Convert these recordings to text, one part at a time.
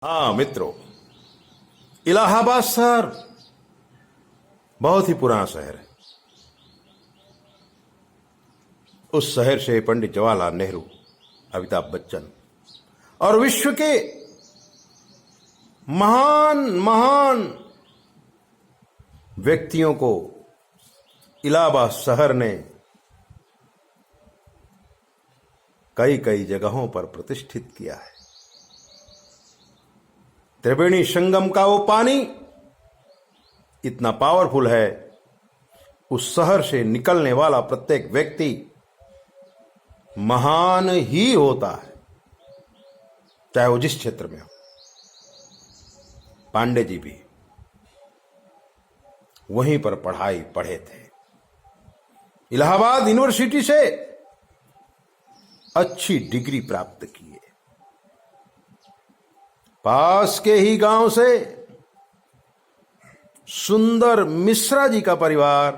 हाँ मित्रों, इलाहाबाद शहर बहुत ही पुराना शहर है। उस शहर से पंडित जवाहरलाल नेहरू, अमिताभ बच्चन और विश्व के महान महान व्यक्तियों को इलाहाबाद शहर ने कई कई जगहों पर प्रतिष्ठित किया है। त्रिवेणी संगम का वो पानी इतना पावरफुल है, उस शहर से निकलने वाला प्रत्येक व्यक्ति महान ही होता है, चाहे वो जिस क्षेत्र में हो। पांडे जी भी वहीं पर पढ़ाई पढ़े थे। इलाहाबाद यूनिवर्सिटी से अच्छी डिग्री प्राप्त की है। पास के ही गांव से सुंदर मिश्रा जी का परिवार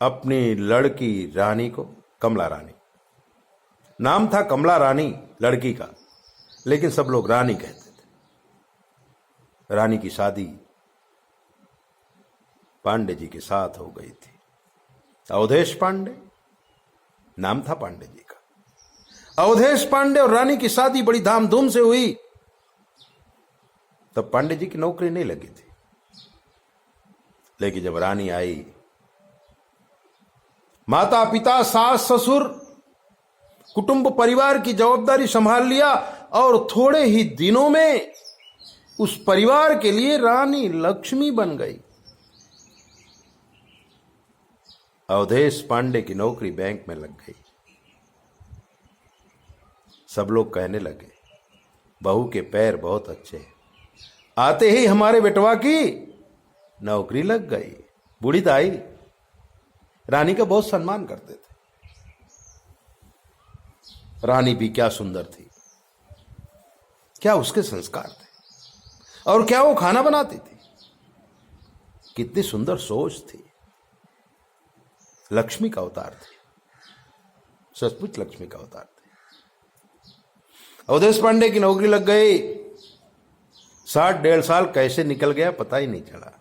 अपनी लड़की रानी को, कमला रानी नाम था, कमला रानी लड़की का, लेकिन सब लोग रानी कहते थे। रानी की शादी पांडे जी के साथ हो गई थी। अवधेश पांडे नाम था पांडे जी का। अवधेश पांडे और रानी की शादी बड़ी धामधूम से हुई। तब पांडे जी की नौकरी नहीं लगी थी, लेकिन जब रानी आई, माता पिता सास ससुर कुटुंब परिवार की जवाबदारी संभाल लिया और थोड़े ही दिनों में उस परिवार के लिए रानी लक्ष्मी बन गई। अवधेश पांडे की नौकरी बैंक में लग गई। सब लोग कहने लगे, बहू के पैर बहुत अच्छे हैं। आते ही हमारे बेटवा की नौकरी लग गई। बूढ़ी दाई रानी का बहुत सम्मान करते थे। रानी भी क्या सुंदर थी, क्या उसके संस्कार थे, और क्या वो खाना बनाती थी। कितनी सुंदर सोच थी। लक्ष्मी का अवतार थी, सचमुच लक्ष्मी का अवतार थी। अवधेश पांडे की नौकरी लग गई। 60-1.5 साल कैसे निकल गया पता ही नहीं चला।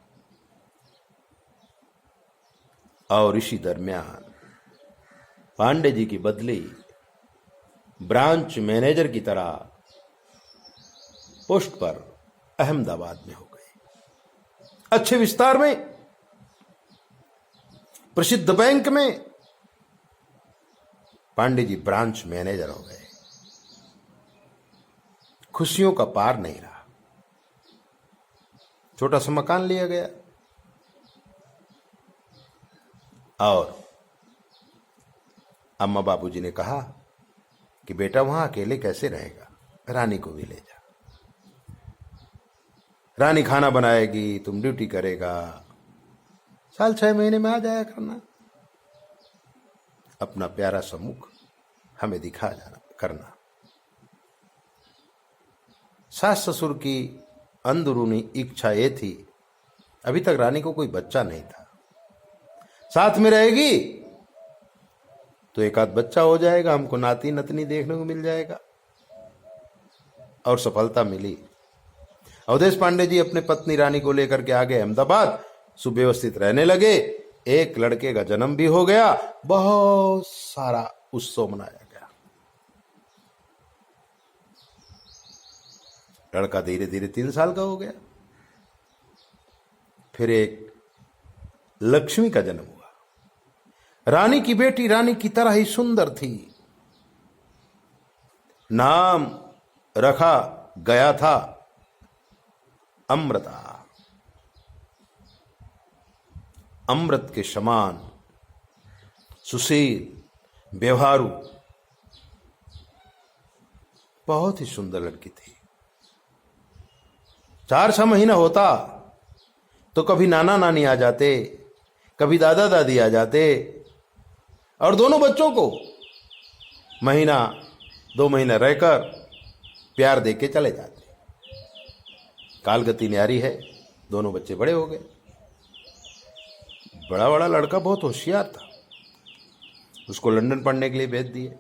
और इसी दरमियान पांडे जी की बदली ब्रांच मैनेजर की तरह पोस्ट पर अहमदाबाद में हो गई। अच्छे विस्तार में, प्रसिद्ध बैंक में पांडे जी ब्रांच मैनेजर हो गए। खुशियों का पार नहीं रहा। छोटा सा मकान लिया गया और अम्मा बाबूजी ने कहा कि बेटा वहां अकेले कैसे रहेगा, रानी को भी ले जा। रानी खाना बनाएगी, तुम ड्यूटी करेगा, साल 6 महीने में आ जाया करना। अपना प्यारा सा मुख हमें दिखा जाना करना। सास ससुर की अंदरूनी इच्छा ये थी, अभी तक रानी को कोई बच्चा नहीं था। साथ में रहेगी तो एक आध बच्चा हो जाएगा, हमको नाती नतनी देखने को मिल जाएगा। और सफलता मिली। अवधेश पांडे जी अपने पत्नी रानी को लेकर के आ गए अहमदाबाद। सुव्यवस्थित रहने लगे। एक लड़के का जन्म भी हो गया। बहुत सारा उत्सव मनाया गया। लड़का धीरे धीरे 3 साल का हो गया। फिर एक लक्ष्मी का जन्म हुआ। रानी की बेटी रानी की तरह ही सुंदर थी। नाम रखा गया था अमृता। अमृत के समान सुशील, व्यवहारू, बहुत ही सुंदर लड़की थी। 4-6 महीना होता तो कभी नाना नानी आ जाते, कभी दादा दादी आ जाते, और दोनों बच्चों को महीना 2 महीना रहकर प्यार देके चले जाते। कालगति न्यारी है, दोनों बच्चे बड़े हो गए। बड़ा बड़ा लड़का बहुत होशियार था, उसको लंदन पढ़ने के लिए भेज दिए।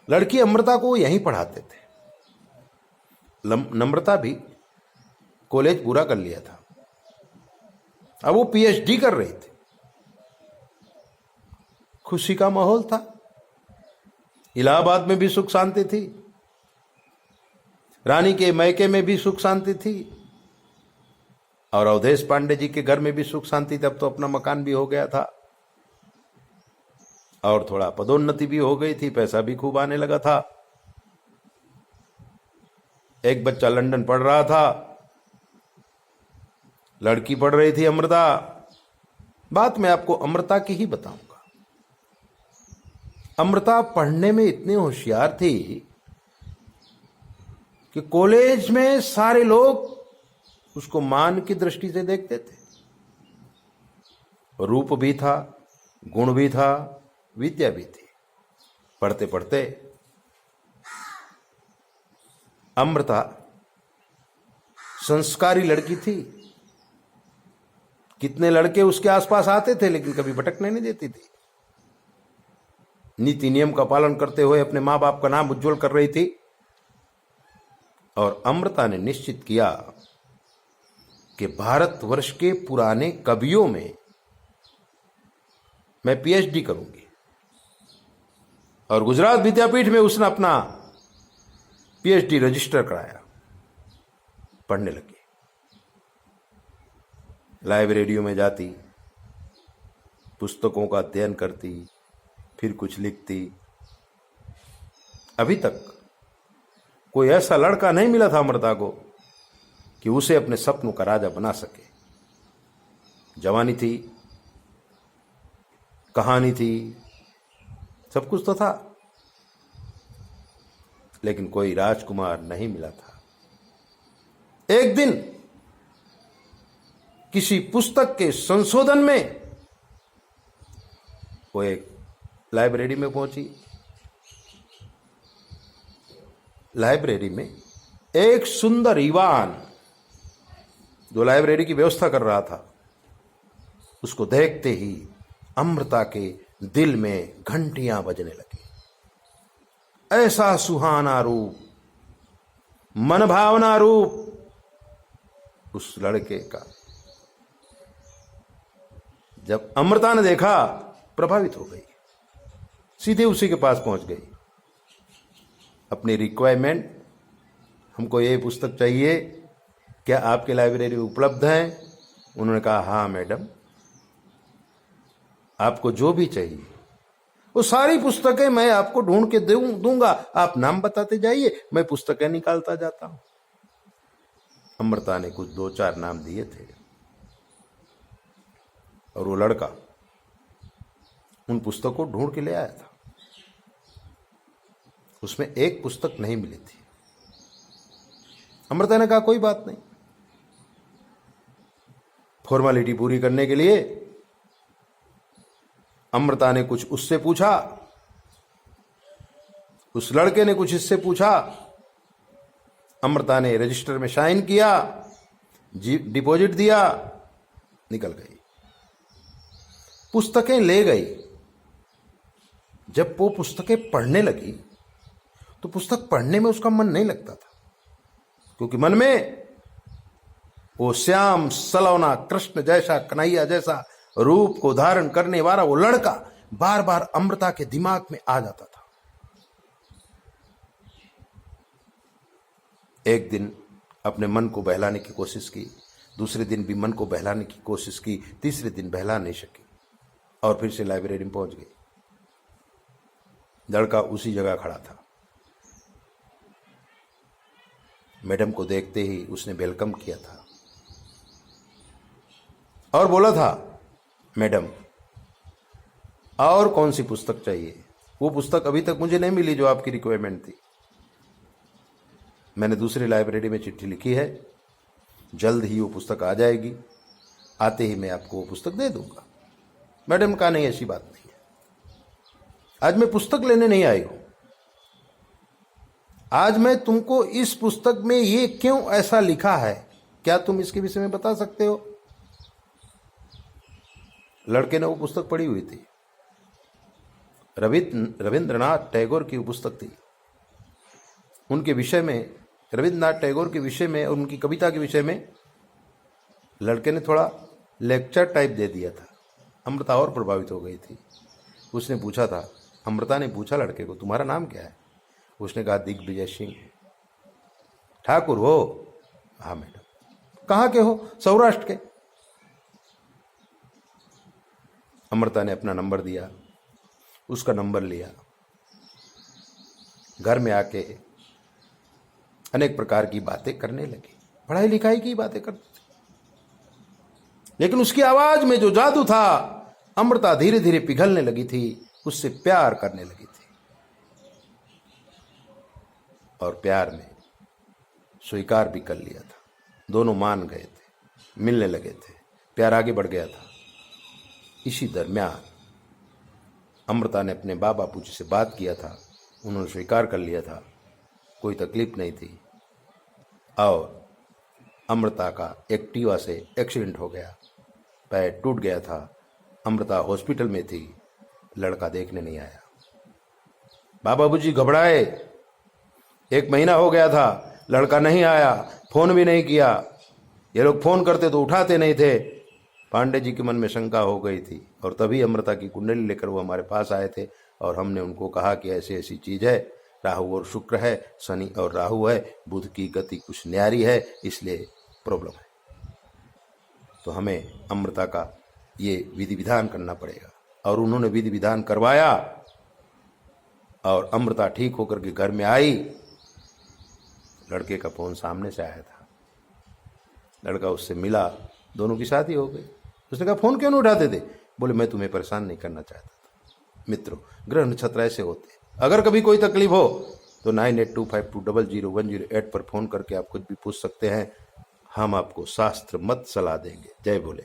लड़की अमृता को यहीं पढ़ाते थे। नम्रता भी कॉलेज पूरा कर लिया था, अब वो पीएचडी कर रही थी। खुशी का माहौल था, इलाहाबाद में भी सुख शांति थी, रानी के मैके में भी सुख शांति थी, और अवधेश पांडे जी के घर में भी सुख शांति थी। अब तो अपना मकान भी हो गया था और थोड़ा पदोन्नति भी हो गई थी, पैसा भी खूब आने लगा था। एक बच्चा लंदन पढ़ रहा था, लड़की पढ़ रही थी अमृता। बात मैं आपको अमृता की ही बताऊंगा। अमृता पढ़ने में इतनी होशियार थी कि कॉलेज में सारे लोग उसको मान की दृष्टि से देखते थे। रूप भी था, गुण भी था, विद्या भी थी। पढ़ते पढ़ते अमृता संस्कारी लड़की थी। कितने लड़के उसके आसपास आते थे लेकिन कभी भटकने नहीं देती थी। नीति नियम का पालन करते हुए अपने मां बाप का नाम उज्जवल कर रही थी। और अमृता ने निश्चित किया कि भारतवर्ष के पुराने कवियों में मैं पीएचडी करूंगी। और गुजरात विद्यापीठ में उसने अपना पीएचडी रजिस्टर कराया। पढ़ने लगी, लाइब्रेरियों में जाती, पुस्तकों का अध्ययन करती, फिर कुछ लिखती। अभी तक कोई ऐसा लड़का नहीं मिला था अमृता को कि उसे अपने सपनों का राजा बना सके। जवानी थी, कहानी थी, सब कुछ तो था, लेकिन कोई राजकुमार नहीं मिला था। एक दिन किसी पुस्तक के संशोधन में वो एक लाइब्रेरी में पहुंची। लाइब्रेरी में एक सुंदर ईवान जो लाइब्रेरी की व्यवस्था कर रहा था, उसको देखते ही अमृता के दिल में घंटियां बजने लगी। ऐसा सुहाना रूप, मनभावना रूप उस लड़के का जब अमृता ने देखा, प्रभावित हो गई। सीधे उसी के पास पहुंच गई। अपनी रिक्वायरमेंट, हमको ये पुस्तक चाहिए, क्या आपके लाइब्रेरी में उपलब्ध है? उन्होंने कहा हाँ मैडम, आपको जो भी चाहिए वो सारी पुस्तकें मैं आपको ढूंढ के दूंगा, आप नाम बताते जाइए, मैं पुस्तकें निकालता जाता हूं। अमृता ने कुछ 2-4 नाम दिए थे और वो लड़का उन पुस्तकों को ढूंढ के ले आया था। उसमें एक पुस्तक नहीं मिली थी। अमृता ने कहा कोई बात नहीं। फॉर्मेलिटी पूरी करने के लिए अमृता ने कुछ उससे पूछा, उस लड़के ने कुछ इससे पूछा। अमृता ने रजिस्टर में साइन किया, डिपॉजिट दिया, निकल गई। पुस्तकें ले गई। जब वो पुस्तकें पढ़ने लगी तो पुस्तक पढ़ने में उसका मन नहीं लगता था, क्योंकि मन में वो श्याम सलोना कृष्ण जैसा, कन्हैया जैसा रूप को धारण करने वाला वो लड़का बार बार अमृता के दिमाग में आ जाता था। एक दिन अपने मन को बहलाने की कोशिश की, दूसरे दिन भी मन को बहलाने की कोशिश की, तीसरे दिन बहला नहीं सकी और फिर से लाइब्रेरी में पहुंच गई। लड़का उसी जगह खड़ा था। मैडम को देखते ही उसने वेलकम किया था और बोला था, मैडम और कौन सी पुस्तक चाहिए? वो पुस्तक अभी तक मुझे नहीं मिली जो आपकी रिक्वायरमेंट थी। मैंने दूसरी लाइब्रेरी में चिट्ठी लिखी है, जल्द ही वो पुस्तक आ जाएगी, आते ही मैं आपको वो पुस्तक दे दूंगा। मैडम कहा नहीं, ऐसी बात नहीं है, आज मैं पुस्तक लेने नहीं आई हूं, आज मैं तुमको इस पुस्तक में ये क्यों ऐसा लिखा है, क्या तुम इसके विषय में बता सकते हो? लड़के ने वो पुस्तक पढ़ी हुई थी, रविंद्रनाथ टैगोर की वो पुस्तक थी। उनके विषय में रविन्द्रनाथ टैगोर के विषय में और उनकी कविता के विषय में लड़के ने थोड़ा लेक्चर टाइप दे दिया था। अमृता और प्रभावित हो गई थी। उसने पूछा था, अमृता ने पूछा लड़के को, तुम्हारा नाम क्या है? उसने कहा, दिग्विजय सिंह। ठाकुर हो? हाँ मैडम। कहाँ के हो? सौराष्ट्र के। अमृता ने अपना नंबर दिया, उसका नंबर लिया, घर में आके अनेक प्रकार की बातें करने लगी, पढ़ाई लिखाई की बातें करती थी। लेकिन उसकी आवाज में जो जादू था, अमृता धीरे धीरे पिघलने लगी थी, उससे प्यार करने लगी थी और प्यार में स्वीकार भी कर लिया था। दोनों मान गए थे, मिलने लगे थे, प्यार आगे बढ़ गया था। इसी दरमियान अमृता ने अपने बाबा बापूजी से बात किया था, उन्होंने स्वीकार कर लिया था, कोई तकलीफ नहीं थी। और अमृता का एक्टिवा से एक्सीडेंट हो गया, पैर टूट गया था, अमृता हॉस्पिटल में थी, लड़का देखने नहीं आया। बाबा बापूजी घबराए, 1 महीना हो गया था, लड़का नहीं आया, फोन भी नहीं किया। ये लोग फोन करते तो उठाते नहीं थे। पांडे जी के मन में शंका हो गई थी और तभी अमृता की कुंडली लेकर वो हमारे पास आए थे और हमने उनको कहा कि ऐसी ऐसी चीज है, राहु और शुक्र है, शनि और राहु है, बुध की गति कुछ न्यारी है, इसलिए प्रॉब्लम है। तो हमें अमृता का ये विधि विधान करना पड़ेगा। और उन्होंने विधि विधान करवाया और अमृता ठीक होकर के घर में आई। लड़के का फोन सामने से आया था, लड़का उससे मिला, दोनों की शादी हो गई। उसने कहा, फोन क्यों नहीं उठाते थे? बोले, मैं तुम्हें परेशान नहीं करना चाहता था। मित्रों, ग्रह नक्षत्र ऐसे होते। अगर कभी कोई तकलीफ हो तो 9825200108 पर फोन करके आप कुछ भी पूछ सकते हैं, हम आपको शास्त्र मत सलाह देंगे। जय बोले।